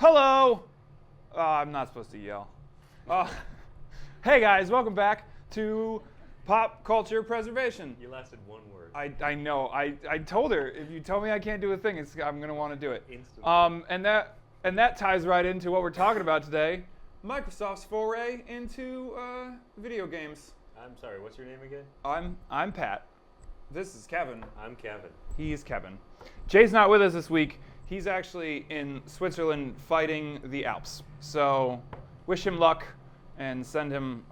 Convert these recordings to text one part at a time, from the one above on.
Hello! I'm not supposed to yell. Hey guys, welcome back to Pop Culture Preservation. You lasted one word. I know. I told her, if you tell me I can't do a thing, I'm going to want to do it. Instantly. And that ties right into what we're talking about today. Microsoft's foray into video games. I'm sorry, what's your name again? I'm Pat. This is Kevin. I'm Kevin. He's Kevin. Jay's not with us this week. He's actually in Switzerland fighting the Alps. So wish him luck and send him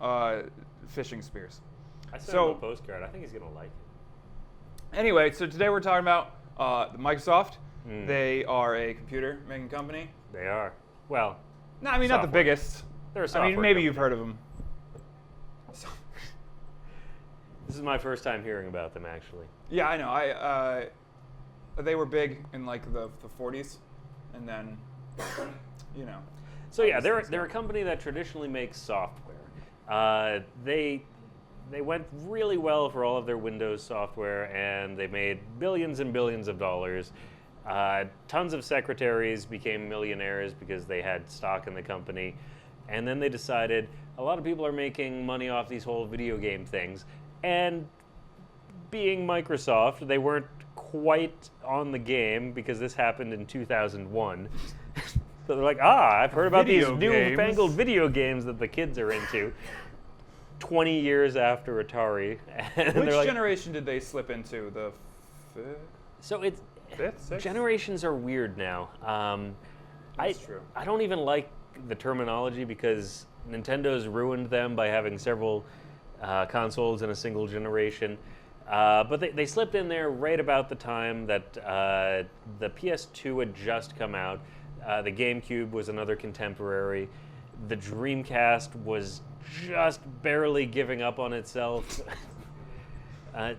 fishing spears. I sent him a postcard. I think he's going to like it. Anyway, so today we're talking about Microsoft. They are a computer making company. They are. Well, no, I mean, not the biggest. They're a software maybe company. you've heard of them. This is my first time hearing about them, actually. Yeah, I know. They were big in like the 40s, and then, you know. So yeah, they're a company that traditionally makes software. They went really well for all of their Windows software, and they made billions and billions of dollars. Tons of secretaries became millionaires because they had stock in the company. And then they decided a lot of people are making money off these whole video game things. And being Microsoft, they weren't quite on the game because this happened in 2001. So they're like, I've heard about these newfangled video games that the kids are into. 20 years after Atari. And Which like, generation did they slip into? The so it's fifth, sixth? Generations are weird now. That's true. I don't even like the terminology because Nintendo's ruined them by having several consoles in a single generation. But they slipped in there right about the time that the PS2 had just come out. The GameCube was another contemporary. The Dreamcast was just barely giving up on itself.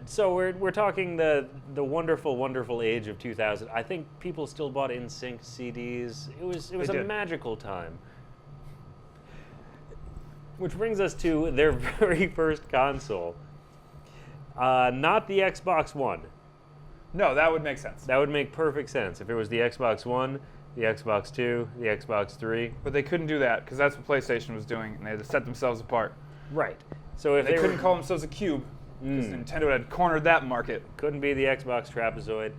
So we're talking the wonderful, wonderful age of 2000. I think people still bought in-sync CDs. It was a magical time. Which brings us to their very first console. Not the Xbox One. No, that would make sense. That would make perfect sense if it was the Xbox One, the Xbox 2, the Xbox 3. But they couldn't do that because that's what PlayStation was doing, and they had to set themselves apart. Right. So if they couldn't call themselves a cube because Nintendo had cornered that market. Couldn't be the Xbox trapezoid.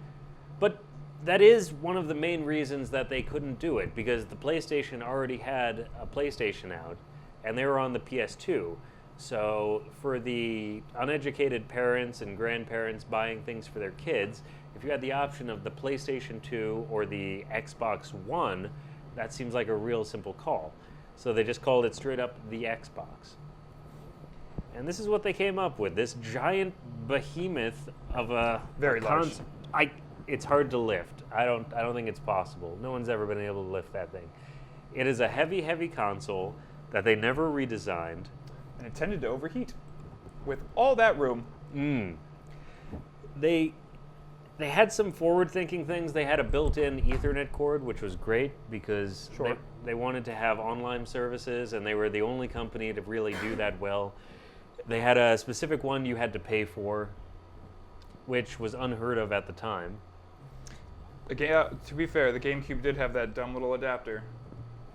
But that is one of the main reasons that they couldn't do it, because the PlayStation already had a PlayStation out, and they were on the PS2. So for the uneducated parents and grandparents buying things for their kids, if you had the option of the PlayStation 2 or the Xbox One, that seems like a real simple call. So they just called it straight up the Xbox. And this is what they came up with, this giant behemoth of a very large. It's hard to lift. I don't think it's possible. No one's ever been able to lift that thing. It is a heavy, heavy console that they never redesigned. And it tended to overheat. With all that room. They had some forward-thinking things. They had a built-in Ethernet cord, which was great because they wanted to have online services, and they were the only company to really do that well. They had a specific one you had to pay for, which was unheard of at the time. To be fair, the GameCube did have that dumb little adapter.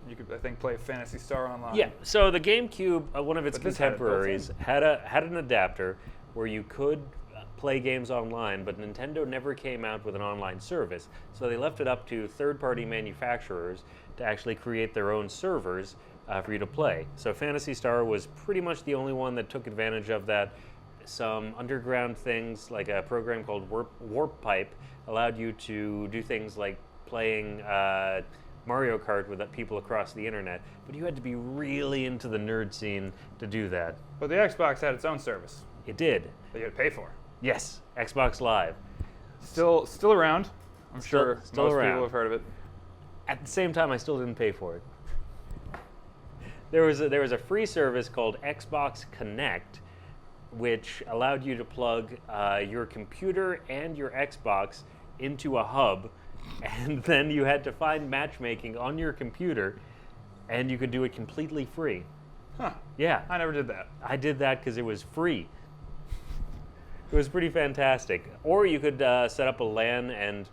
You could, I think, play Phantasy Star Online. Yeah, so the GameCube, one of its contemporaries, had an adapter where you could play games online, but Nintendo never came out with an online service. So they left it up to third-party manufacturers to actually create their own servers for you to play. So Phantasy Star was pretty much the only one that took advantage of that. Some underground things, like a program called Warp Pipe, allowed you to do things like playing Mario Kart with people across the internet, but you had to be really into the nerd scene to do that. But the Xbox had its own service. It did. That you had to pay for. Yes, Xbox Live. Still around. I'm sure most people have heard of it. At the same time, I still didn't pay for it. There was a free service called Xbox Connect, which allowed you to plug your computer and your Xbox into a hub, and then you had to find matchmaking on your computer, and you could do it completely free. Huh. Yeah. I never did that. I did that because it was free. It was pretty fantastic. Or you could set up a LAN and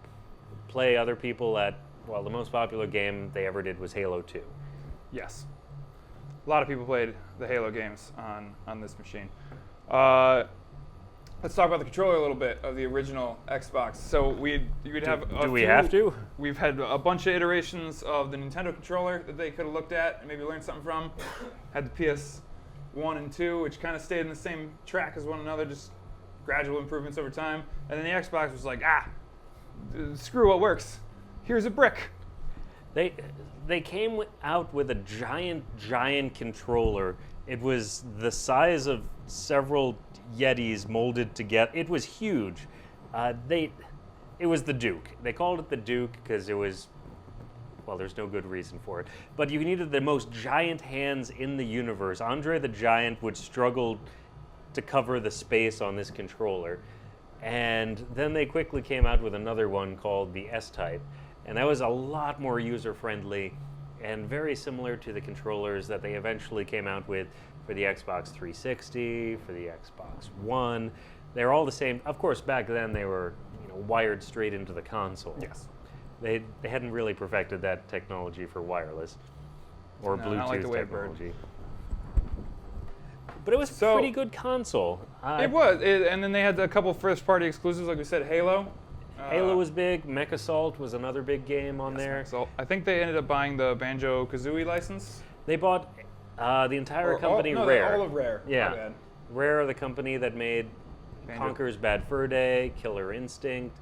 play other people at well, the most popular game they ever did was Halo 2. Yes. A lot of people played the Halo games on this machine. Let's talk about the controller a little bit of the original Xbox. So we'd have Do we have to? We've had a bunch of iterations of the Nintendo controller that they could have looked at and maybe learned something from. Had the PS1 and 2, which kind of stayed in the same track as one another, just gradual improvements over time. And then the Xbox was like, screw what works. Here's a brick. They came out with a giant controller. It was the size of several Yetis molded together. It was huge. It was the Duke. They called it the Duke because it was, well, there's no good reason for it. But you needed the most giant hands in the universe. Andre the Giant would struggle to cover the space on this controller. And then they quickly came out with another one called the S-Type. And that was a lot more user-friendly and very similar to the controllers that they eventually came out with for the Xbox 360, for the Xbox One. They're all the same. Of course, back then they were wired straight into the console. Yes. They hadn't really perfected that technology for wireless or No, Bluetooth not like the Wavebird. technology. But it was a pretty good console. It was, and then they had a couple first-party exclusives, like we said, Halo. Halo was big. Mech Assault was another big game on there. So I think they ended up buying the Banjo-Kazooie license. They bought the entire company Rare. All of Rare. Yeah. My bad. Rare are the company that made Conker's Bad Fur Day, Killer Instinct.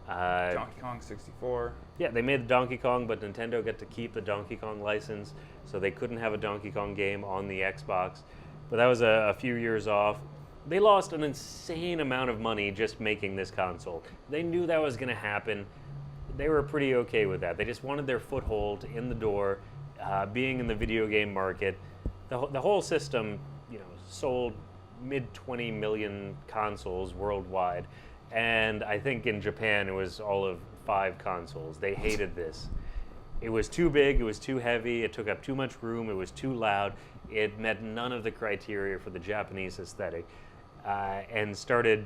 Donkey Kong 64. Yeah, they made the Donkey Kong, but Nintendo got to keep the Donkey Kong license, so they couldn't have a Donkey Kong game on the Xbox. But that was a few years off. They lost an insane amount of money just making this console. They knew that was going to happen. They were pretty okay with that. They just wanted their foothold in the door, being in the video game market. The whole system, sold mid-20 million consoles worldwide. And I think in Japan it was all of 5 consoles. They hated this. It was too big, it was too heavy, it took up too much room, it was too loud. It met none of the criteria for the Japanese aesthetic. And started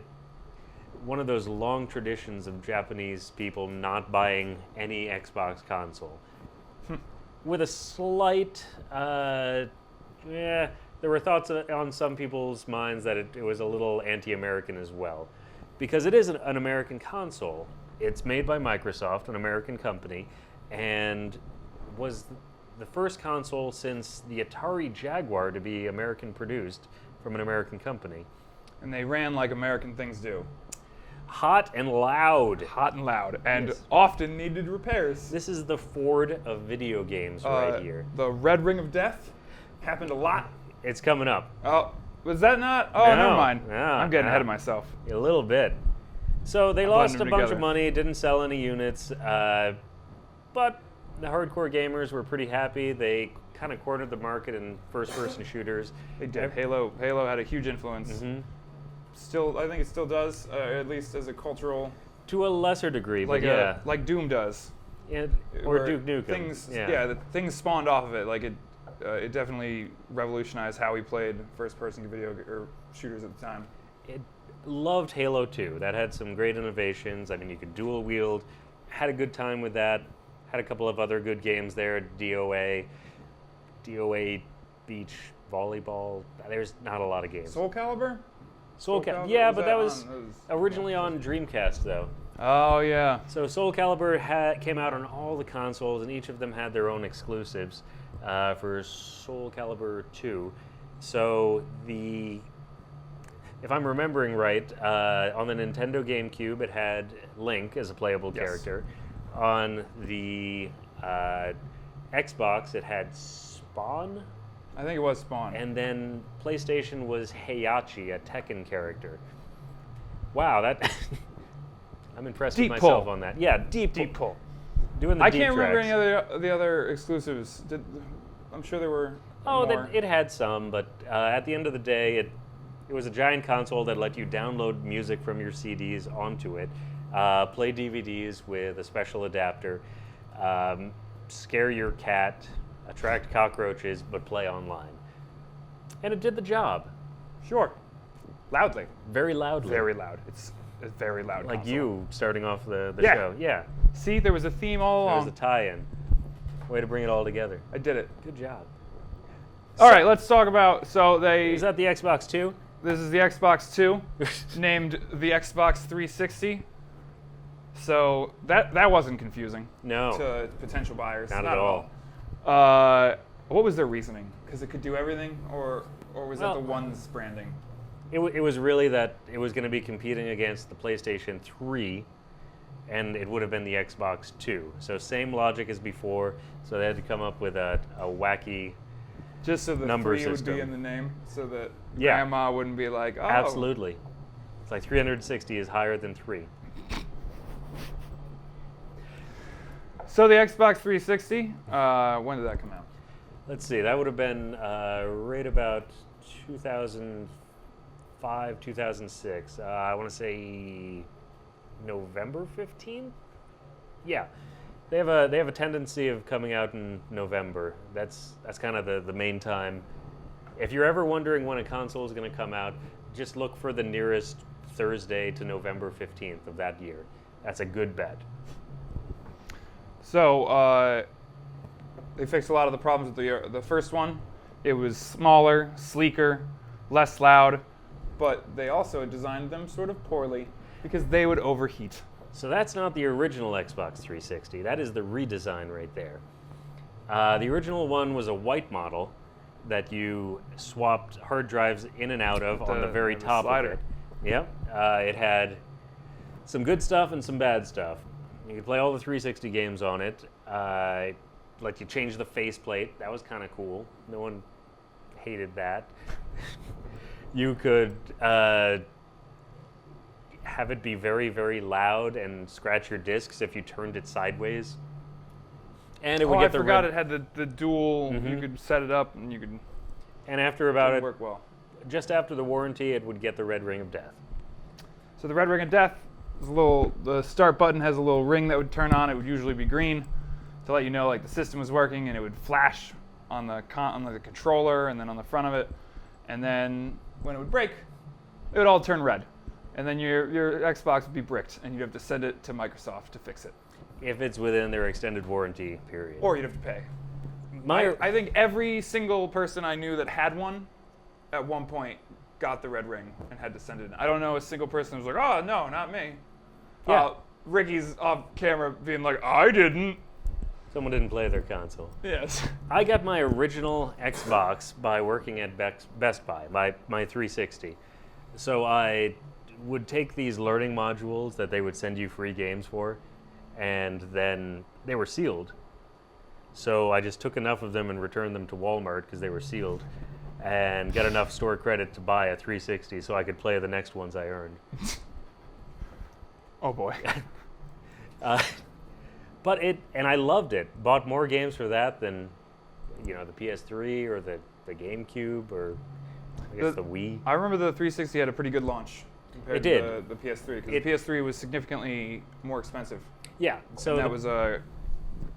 one of those long traditions of Japanese people not buying any Xbox console. With a slight, there were thoughts on some people's minds that it was a little anti-American as well. Because it is an American console. It's made by Microsoft, an American company, and was the first console since the Atari Jaguar to be American produced from an American company. And they ran like American things do. Hot and loud. Hot and loud, and Yes. often needed repairs. This is the Ford of video games right here. The Red Ring of Death happened a lot. It's coming up. Oh, was that not? Oh, No, never mind. no, I'm getting no. ahead of myself. A little bit. So they I'm lost a blending bunch them of together. money, didn't sell any units, but the hardcore gamers were pretty happy. They kind of cornered the market in first-person shooters. They did. Halo had a huge influence. Mm-hmm. Still, I think it still does, at least as a cultural, To a lesser degree, but like like Doom does. or where Duke Nukem. Things, yeah. the things spawned off of it. Like it definitely revolutionized how we played first-person video or shooters at the time. It loved Halo 2. That had some great innovations. I mean, you could dual wield. Had a good time with that. Had a couple of other good games there. DOA Beach Volleyball. There's not a lot of games. Soul Calibur? Soul Calibur, yeah, was but that that was on- originally on Dreamcast, though. Oh yeah. So Soul Calibur came out on all the consoles, and each of them had their own exclusives for Soul Calibur 2. So if I'm remembering right, on the Nintendo GameCube, it had Link as a playable Yes. character. On the Xbox, it had Spawn, I think it was Spawn. and then PlayStation was Heihachi, a Tekken character. Wow, that I'm impressed Deep with myself pull. on that. Yeah, deep pull. Doing the I deep can't remember tracks. any of the other exclusives. I'm sure there were Oh, more. it had some, but at the end of the day, it was a giant console that let you download music from your CDs onto it, play DVDs with a special adapter, scare your cat, attract cockroaches, but play online. And it did the job. Sure. Loudly. Very loudly. Very loud. a very loud Like console. you starting off the Yeah. show. Yeah. See, there was a theme all There was along. a tie-in. Way to bring it all together. I did it. Good job. All right, let's talk about. So they. Is that the Xbox 2? This is the Xbox 2, named the Xbox 360. So that wasn't confusing No. to potential buyers. Not at all. What was their reasoning? Because it could do everything, or was that Well, the one's branding? It was really that it was going to be competing against the PlayStation 3, and it would have been the Xbox 2. So same logic as before. So they had to come up with a wacky. Just so the Number 3 would system. be in the name, so that Yeah. Grandma wouldn't be like, oh. Absolutely. It's like 360 is higher than 3. So the Xbox 360, when did that come out? Let's see. That would have been right about 2005, 2006. I want to say November 15th. Yeah, they have a tendency of coming out in November. That's kind of the main time. If you're ever wondering when a console is going to come out, just look for the nearest Thursday to November 15th of that year. That's a good bet. So they fixed a lot of the problems with the first one. It was smaller, sleeker, less loud, but they also designed them sort of poorly because they would overheat. So that's not the original Xbox 360. That is the redesign right there. The original one was a white model that you swapped hard drives in and out of on the very the top slider. of it. Yep. It had some good stuff and some bad stuff. You could play all the 360 games on it. Like you change the faceplate. That was kind of cool. No one hated that. You could have it be very, very loud and scratch your discs if you turned it sideways. And it would Oh, get I the forgot red. it had the dual. You could set it up and you could. And after about It it, work well. just after the warranty, it would get the red ring of death. So the red ring of death is a little. The start button has a little ring that would turn on. It would usually be green to let you know like the system was working, and it would flash on the controller and then on the front of it. And then when it would break, it would all turn red. And then your Xbox would be bricked, and you'd have to send it to Microsoft to fix it. If it's within their extended warranty period. Or you'd have to pay. My, I think every single person I knew that had one at one point got the red ring and had to send it in. I don't know a single person who was like, oh, no, not me. Yeah. Ricky's off camera being like, I didn't. someone didn't play their console. Yes. I got my original Xbox by working at Best Buy, my 360. So I would take these learning modules that they would send you free games for, and then they were sealed. So I just took enough of them and returned them to Walmart because they were sealed, and got enough store credit to buy a 360 so I could play the next ones I earned. Oh, boy. But I loved it. Bought more games for that than, the PS3 or the GameCube or I guess the Wii. I remember the 360 had a pretty good launch compared It to did. the PS3, because the PS3 was significantly more expensive. Yeah, so And that the was a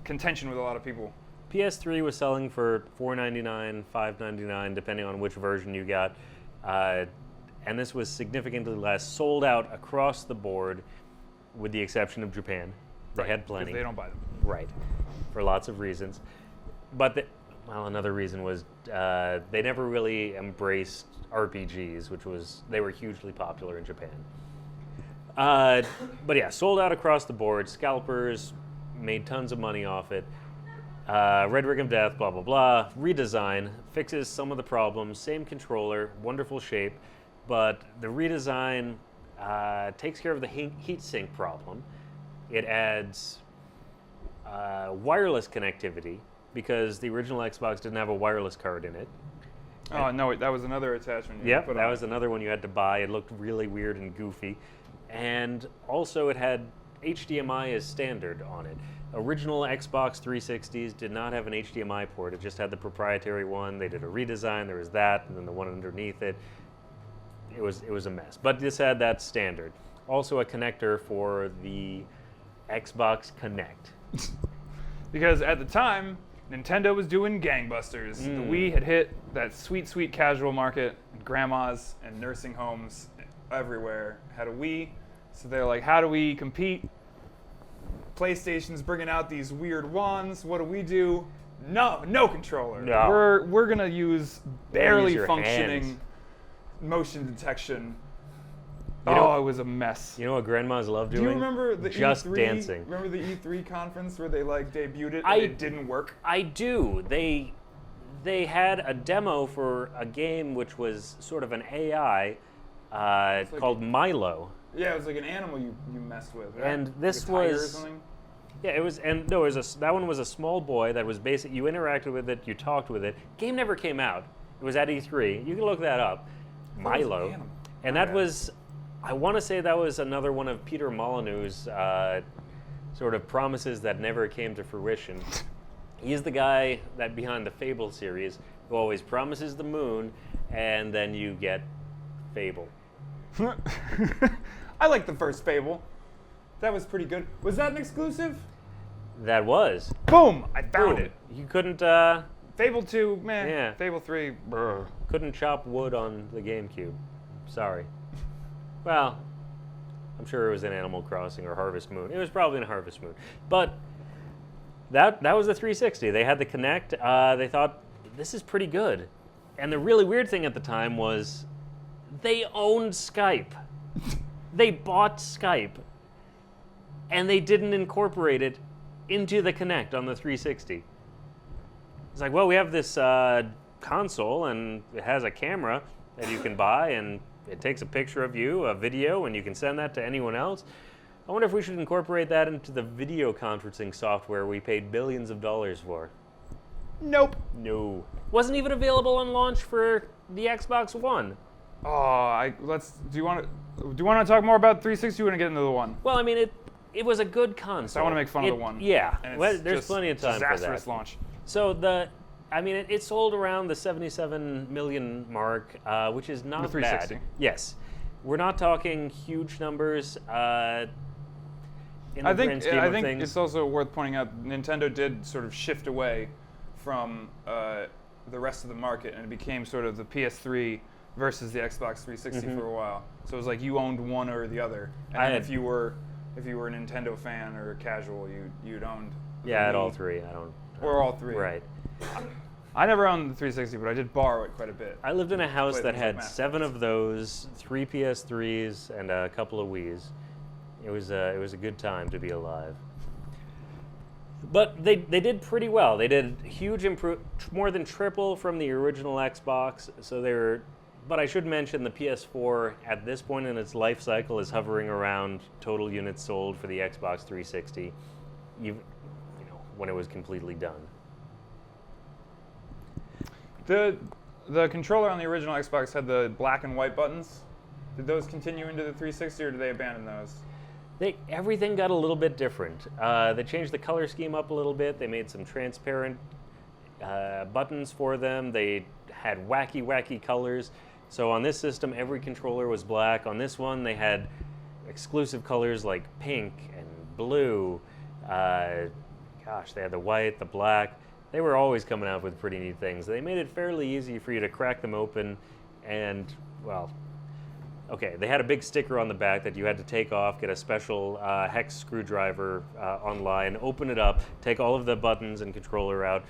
contention with a lot of people. PS3 was selling for $4.99, $5.99, depending on which version you got. And this was significantly less, sold out across the board, with the exception of Japan. They had plenty. Because they don't buy them. Right, for lots of reasons. But another reason was they never really embraced RPGs, they were hugely popular in Japan. But yeah, sold out across the board. Scalpers made tons of money off it. Red Ring of Death, blah, blah, blah. Redesign fixes some of the problems. Same controller, wonderful shape. But the redesign takes care of the heat sink problem. It adds wireless connectivity because the original Xbox didn't have a wireless card in it. Oh, no, that was another attachment. Yep, that was another one you had to buy. It looked really weird and goofy. And also it had HDMI as standard on it. Original Xbox 360s did not have an HDMI port. It just had the proprietary one. They did a redesign. There was that, and then the one underneath it. It was a mess. But this had that standard. Also a connector for the Xbox Connect. Because at the time, Nintendo was doing gangbusters. The Wii had hit that sweet, sweet casual market. Grandmas and nursing homes everywhere had a Wii. So they're like, how do we compete? PlayStation's bringing out these weird wands. What do? No controller. No. We're gonna use barely your functioning hands. motion detection. You know- It was a mess. You know what grandmas love Do doing? you remember the Just E3? dancing. Remember the E3 conference where they like debuted it I- and it didn't work? I do. They had a demo for a game which was sort of an AI like called Milo. Yeah, it was like an animal you messed with, right? And this like a tiger or was- something? Yeah, it was, and no, that one was a small boy that was basic. You interacted with it, you talked with it. Game never came out. It was at E3. You can look that up. I thought it was an Milo, animal. and My that bad. was, I want to say that was another one of Peter Molyneux's sort of promises that never came to fruition. He's the guy that behind the Fable series who always promises the moon, and then you get Fable. I like the first Fable. That was pretty good. Was that an exclusive? That was. Boom! I found Boom. it. You couldn't Fable 2, man. Yeah. Fable 3, brr. couldn't chop wood on the GameCube. Sorry. Well, I'm sure it was in Animal Crossing or Harvest Moon. It was probably in Harvest Moon. But that was the 360. They had the Kinect. They thought, this is pretty good. And the really weird thing at the time was they owned Skype. They bought Skype. And they didn't incorporate it into the Kinect on the 360. It's like, well, we have this console, and it has a camera that you can buy, and it takes a picture of you, a video, and you can send that to anyone else. I wonder if we should incorporate that into the video conferencing software we paid billions of dollars for. Nope. No. Wasn't even available on launch for the Xbox One. Oh, do you want to talk more about 360? Or you want to get into the one? Well, I mean, it was a good console. I want to make fun of the one. Yeah. And Well, it's there's just plenty of time for disastrous that. launch. So it sold around the 77 million mark, which is not The 360. bad. Yes, we're not talking huge numbers. In the grand scheme I of think things. it's also worth pointing out Nintendo did sort of shift away from the rest of the market, and it became sort of the PS3 versus the Xbox 360 for a while. So it was like you owned one or the other, and then if you were a Nintendo fan or a casual, you'd owned. the Yeah, at Wii, all three. I don't. or all three. Right. I never owned the 360, but I did borrow it quite a bit. I lived in a house Played that things like had Mass 7 of those, 3 PS3s, and a couple of Wiis. It was a good time to be alive. But they did pretty well. They did huge more than triple from the original Xbox. So they were. But I should mention the PS4 at this point in its life cycle is hovering around total units sold for the Xbox 360, when it was completely done. The controller on the original Xbox had the black and white buttons. Did those continue into the 360, or did they abandon those? Everything got a little bit different. They changed the color scheme up a little bit. They made some transparent buttons for them. They had wacky colors. So on this system, every controller was black. On this one, they had exclusive colors like pink and blue. They had the white, the black. They were always coming out with pretty neat things. They made it fairly easy for you to crack them open and, well, okay, they had a big sticker on the back that you had to take off, get a special hex screwdriver online, open it up, take all of the buttons and controller out.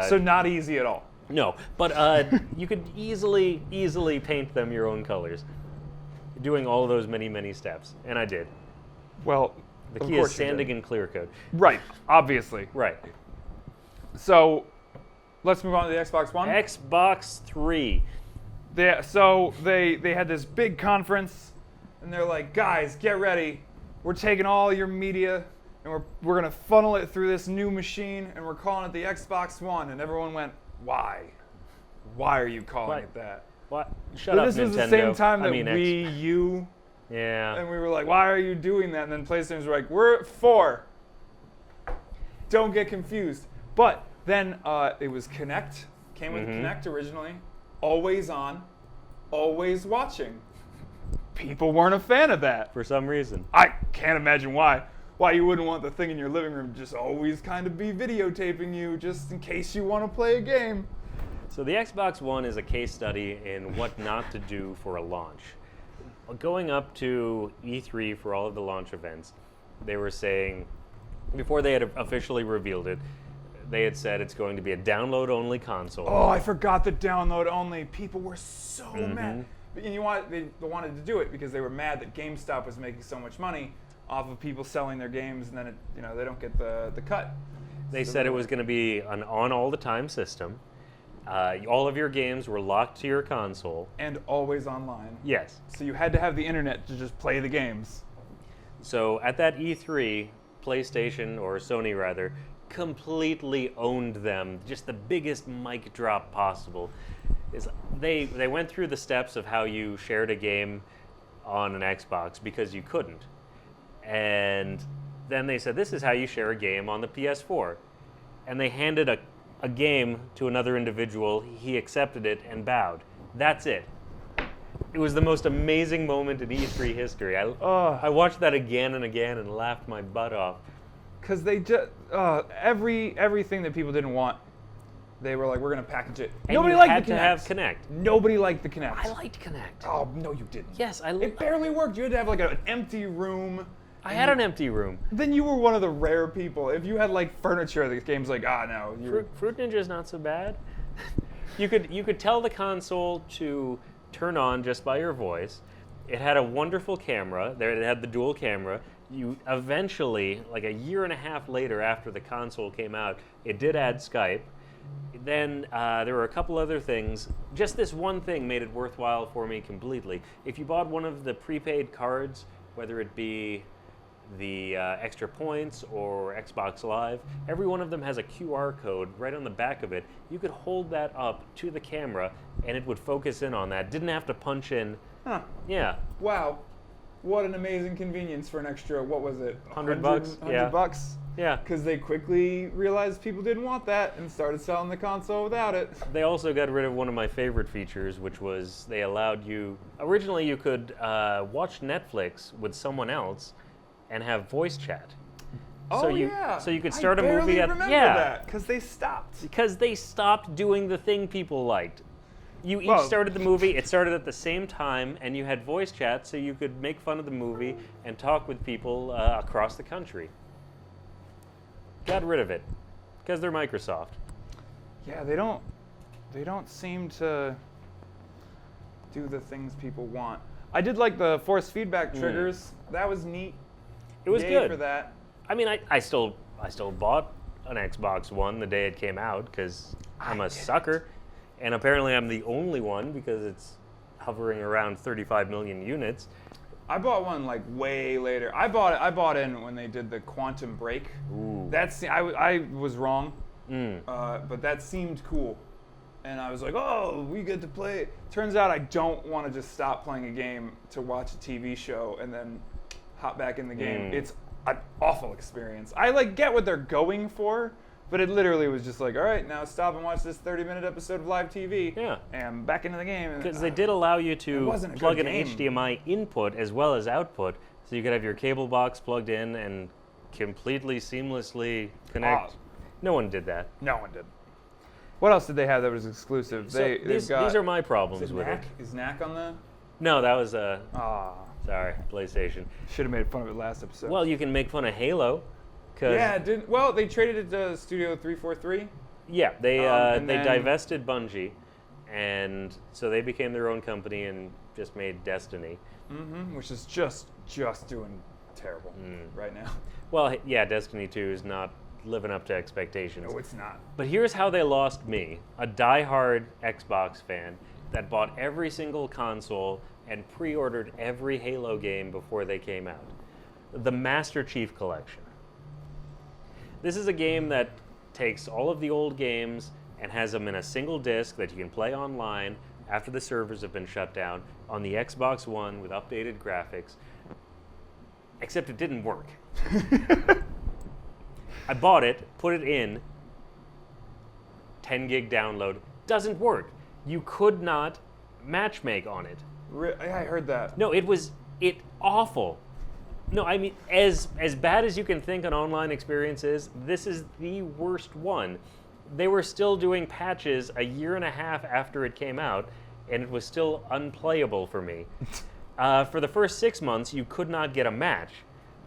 So not easy at all. No, but you could easily paint them your own colors, doing all of those many steps, and I did. Well, The of key course is you did. sanding and clear coat. Right, obviously. Right. So let's move on to the Xbox One. Xbox 3. So they had this big conference, and they're like, guys, get ready. We're taking all your media, and we're gonna funnel it through this new machine, and we're calling it the Xbox One. And everyone went, why? Why are you calling it that? What? Shut up, This Nintendo. was the same time that I mean, Wii U, Yeah. and we were like, why are you doing that? And then PlayStation's were like, we're at 4. Don't get confused. But then it was Kinect. Came with Kinect originally. Always on, always watching. People weren't a fan of that. For some reason. I can't imagine why. Why you wouldn't want the thing in your living room just always kind of be videotaping you just in case you want to play a game. So the Xbox One is a case study in what not to do for a launch. going up to E3 for all of the launch events, they were saying, before they had officially revealed it, they had said it's going to be a download-only console. Oh, I forgot the download only. People were so mad. And they wanted to do it because they were mad that GameStop was making so much money off of people selling their games, and then they don't get the cut. They said it was going to be an on-all-the-time system. All of your games were locked to your console. And always online. Yes. So you had to have the internet to just play the games. So at that E3, PlayStation, or Sony rather, completely owned them. Just the biggest mic drop possible. They went through the steps of how you shared a game on an Xbox because you couldn't. And then they said, this is how you share a game on the PS4. And they handed a game to another individual. He accepted it and bowed. That's it. It was the most amazing moment in E3 history. I watched that again and again and laughed my butt off. Because they just, everything that people didn't want, they were like, we're going to package it. And Nobody you liked had the to Kinect. have Kinect. Nobody liked the Kinect. I liked Kinect. Oh, no, you didn't. Yes, It barely worked. You had to have like an empty room. I had an empty room. Then you were one of the rare people. If you had like furniture, the game's like, no. Fruit Ninja's not so bad. You could tell the console to turn on just by your voice. It had a wonderful camera. It had the dual camera. You eventually, like a year and a half later after the console came out, it did add Skype. Then there were a couple other things. Just this one thing made it worthwhile for me completely. If you bought one of the prepaid cards, whether it be the extra points or Xbox Live, every one of them has a QR code right on the back of it. You could hold that up to the camera and it would focus in on that. Didn't have to punch in. Huh. Yeah. Wow. What an amazing convenience for an extra, what was it? $100? $100? Yeah. Because they quickly realized people didn't want that and started selling the console without it. They also got rid of one of my favorite features, which was they allowed you, originally you could watch Netflix with someone else and have voice chat. Oh, So you could start a movie I at remember that because they stopped. Because they stopped doing the thing people liked. You each Well- started the movie, it started at the same time, and you had voice chat so you could make fun of the movie and talk with people across the country. Got rid of it because they're Microsoft. Yeah, they don't seem to do the things people want. I did like the force feedback triggers. That was neat. It was Yay good for that. I mean, I still bought an Xbox One the day it came out because I'm a sucker, and apparently I'm the only one because it's hovering around 35 million units. I bought one like way later. I bought in when they did the Quantum Break. Ooh. I was wrong, but that seemed cool, and I was like, oh, we get to play. Turns out I don't want to just stop playing a game to watch a TV show and then hop back in the game. It's an awful experience. I get what they're going for, but it literally was just like, all right, now stop and watch this 30-minute episode of live TV. Yeah. And back into the game. Because they did allow you to wasn't a plug good an game. HDMI input as well as output, so you could have your cable box plugged in and completely seamlessly connect. No one did that. No one did. What else did they have that was exclusive? So these are my problems Is with it. Knack? Is Knack on the? No, that was Ah, PlayStation. should have made fun of it last episode. Well, you can make fun of Halo. yeah, it didn't. Well, they traded it to Studio 343. Yeah, they And they then- divested Bungie, and so they became their own company and just made Destiny. Which is just doing terrible right now. Well, yeah, Destiny 2 is not living up to expectations. No, it's not. But here's how they lost me, a diehard Xbox fan that bought every single console and pre-ordered every Halo game before they came out. The Master Chief Collection. This is a game that takes all of the old games and has them in a single disc that you can play online after the servers have been shut down on the Xbox One with updated graphics. Except it didn't work. I bought it, put it in, 10 gig download, doesn't work. You could not matchmake on it. I heard that. No, it awful. No, I mean, as bad as you can think an online experience is, this is the worst one. They were still doing patches a year and a half after it came out, and it was still unplayable for me. For the first 6 months, you could not get a match.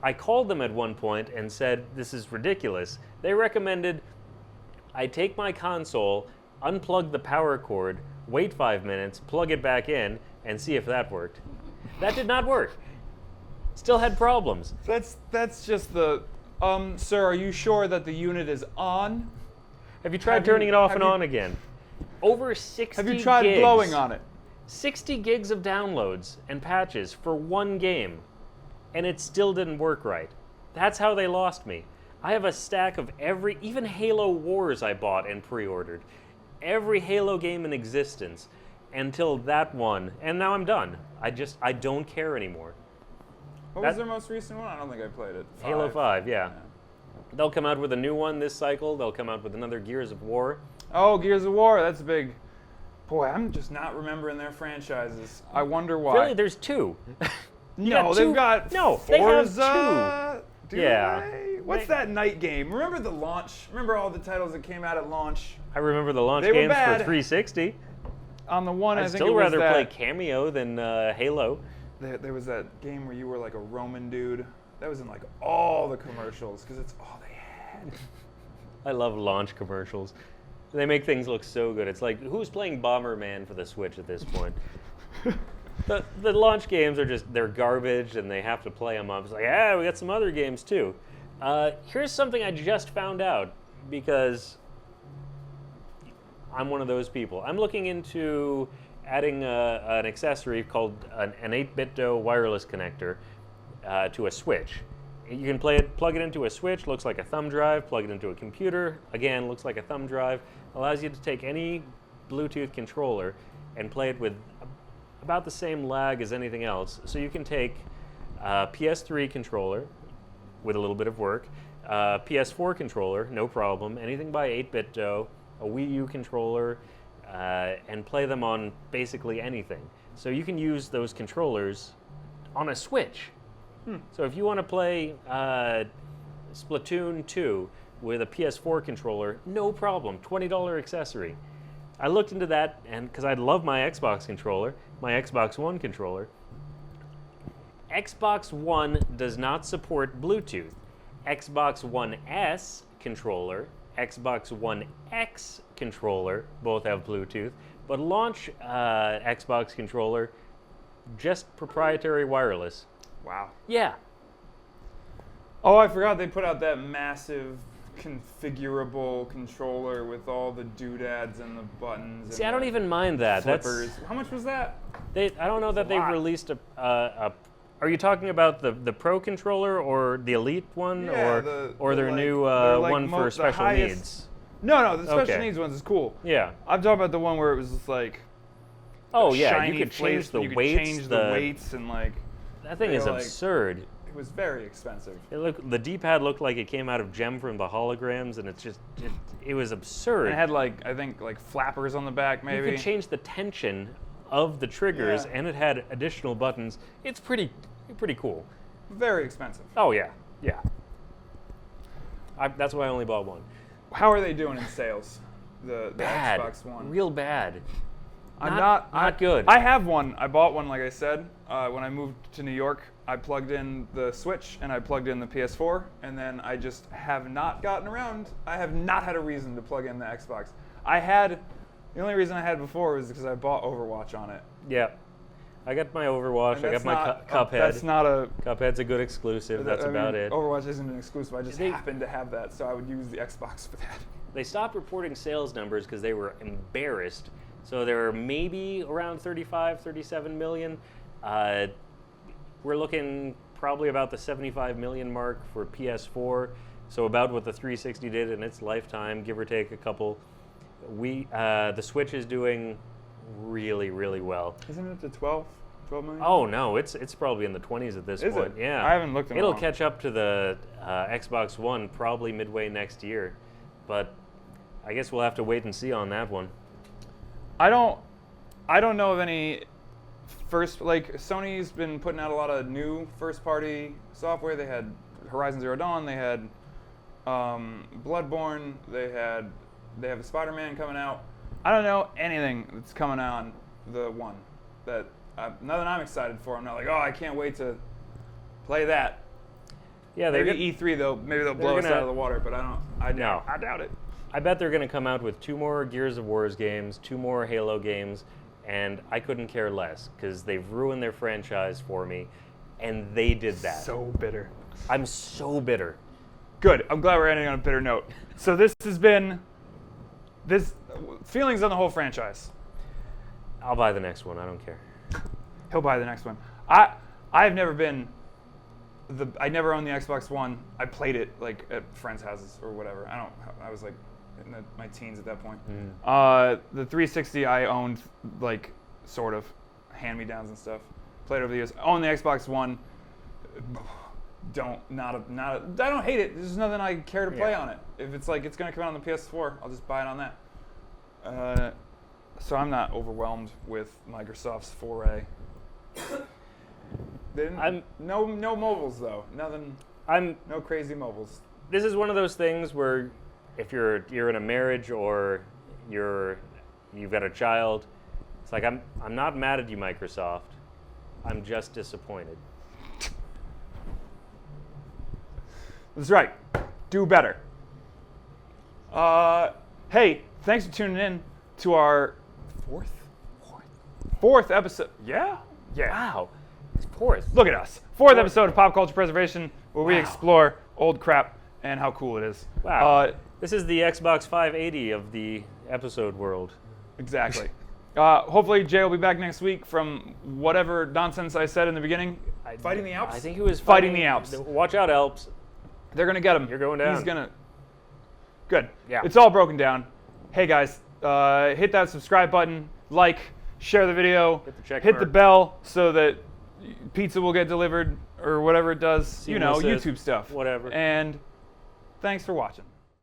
I called them at one point and said, this is ridiculous. They recommended I take my console, unplug the power cord, wait 5 minutes, plug it back in, and see if that worked. That did not work. Still had problems. That's just the. Sir, are you sure that the unit is on? Have you tried turning it off and on again? Over 60 gigs. Have you tried blowing on it? 60 gigs of downloads and patches for one game, and it still didn't work right. That's how they lost me. I have a stack of even Halo Wars I bought and pre-ordered. Every Halo game in existence until that one, and now I'm done. I don't care anymore. What was their most recent one? I don't think I played it. Halo 5, yeah. They'll come out with a new one this cycle. They'll come out with another Gears of War. Oh, Gears of War, that's big. Boy, I'm just not remembering their franchises. I wonder why. Really, there's two. No, they've got Forza. They have two. Yeah. What's that night game? Remember the launch? Remember all the titles that came out at launch? I remember the launch They were games for bad. 360. On the one, I I'd think still it was rather that, play Cameo than Halo. There was that game where you were like a Roman dude. That was in like all the commercials because it's all they had. I love launch commercials. They make things look so good. It's like, who's playing Bomberman for the Switch at this point? The launch games are they're garbage and they have to play them up. It's like, we got some other games too. Here's something I just found out because I'm one of those people. I'm looking into adding an accessory called an 8-bit wireless connector to a Switch. You can plug it into a Switch, looks like a thumb drive, plug it into a computer, again, looks like a thumb drive, allows you to take any Bluetooth controller and play it with about the same lag as anything else. So you can take a PS3 controller with a little bit of work, PS4 controller, no problem, anything by 8-bit, a Wii U controller, and play them on basically anything. So you can use those controllers on a Switch. So if you want to play Splatoon 2 with a PS4 controller, no problem, $20 accessory. I looked into that, and because I love my Xbox controller, my Xbox One controller. Xbox One does not support Bluetooth. Xbox One S controller, Xbox One X controller, both have Bluetooth, but launch Xbox controller, just proprietary wireless. Wow. Yeah. Oh, I forgot they put out that massive configurable controller with all the doodads and the buttons. See, and I don't even mind that. flippers. How much was that? I don't know that they've lot. released a. Are you talking about the Pro controller or the Elite one, Yeah, or their like- new they're like one for the special highest- needs? No, the special Okay. needs ones is cool. Yeah. I'm talking about the one where it was just like. Oh yeah, shiny you could change plates, the you could weights. change the weights and like. That thing they is were, like- absurd. It was very expensive. The D-pad looked like it came out of Gem from the holograms, and it was absurd. And it had like I think like flappers on the back maybe. You could change the tension of the triggers, Yeah. and it had additional buttons. It's pretty cool. Very expensive. Oh yeah. That's why I only bought one. How are they doing in sales? The Bad. Xbox One. Real bad. I'm not good. I have one. I bought one, like I said, when I moved to New York. I plugged in the Switch and I plugged in the PS4, and then I just have not gotten around. I have not had a reason to plug in the Xbox. The only reason I had before was because I bought Overwatch on it. Yeah. I got my Overwatch. And I got that's my not- Cuphead. That's not a. Cuphead's a good exclusive. That's about it. Overwatch isn't an exclusive. I just They- happened to have that, so I would use the Xbox for that. They stopped reporting sales numbers because they were embarrassed. So there were maybe around 35, 37 million. We're looking probably about the 75 million mark for PS4. So about what the 360 did in its lifetime, give or take a couple. The Switch is doing really, really well. Isn't it the 12 million? Oh no, it's probably in the 20s at this Is point. it? Yeah, I haven't looked in a It'll while. catch up to the Xbox One probably midway next year, but I guess we'll have to wait and see on that one. I don't know of any Sony's been putting out a lot of new first-party software. They had Horizon Zero Dawn, they had Bloodborne, they have a Spider-Man coming out. I don't know anything that's coming on the one that nothing I'm excited for. I'm not like, oh, I can't wait to play that. Yeah, maybe E3 though. Maybe they'll blow us out of the water, but I doubt it. I bet they're going to come out with 2 more Gears of War games, 2 more Halo games, and I couldn't care less because they've ruined their franchise for me, and they did that. So bitter. I'm so bitter. Good. I'm glad we're ending on a bitter note. So this has been feelings on the whole franchise. I'll buy the next one. I don't care. He'll buy the next one. I've never been. I never owned the Xbox One. I played it like at friends' houses or whatever. I was like in my teens at that point. The 360 I owned like sort of hand-me-downs and stuff. Played over the years. Own the Xbox One. I don't hate it. There's nothing I care to play on it. If it's like it's gonna come out on the PS4, I'll just buy it on that. So I'm not overwhelmed with Microsoft's foray. No mobiles though. Nothing. No crazy mobiles. This is one of those things where, if you're in a marriage or you've got a child, it's like I'm not mad at you, Microsoft. I'm just disappointed. That's right. Do better. Hey, thanks for tuning in to our fourth episode. Yeah. Wow. It's 4th. Look at us. Fourth episode of Pop Culture Preservation, where we explore old crap and how cool it is. Wow. This is the Xbox 580 of the episode world. Exactly. Hopefully Jay will be back next week from whatever nonsense I said in the beginning. Fighting the Alps? I think he was fighting the Alps. Watch out, Alps. They're going to get him. You're going down. He's going to. Good. Yeah. It's all broken down. Hey, guys, hit that subscribe button, like, share the video, hit the bell so that pizza will get delivered or whatever it does. YouTube stuff. Whatever. And thanks for watching.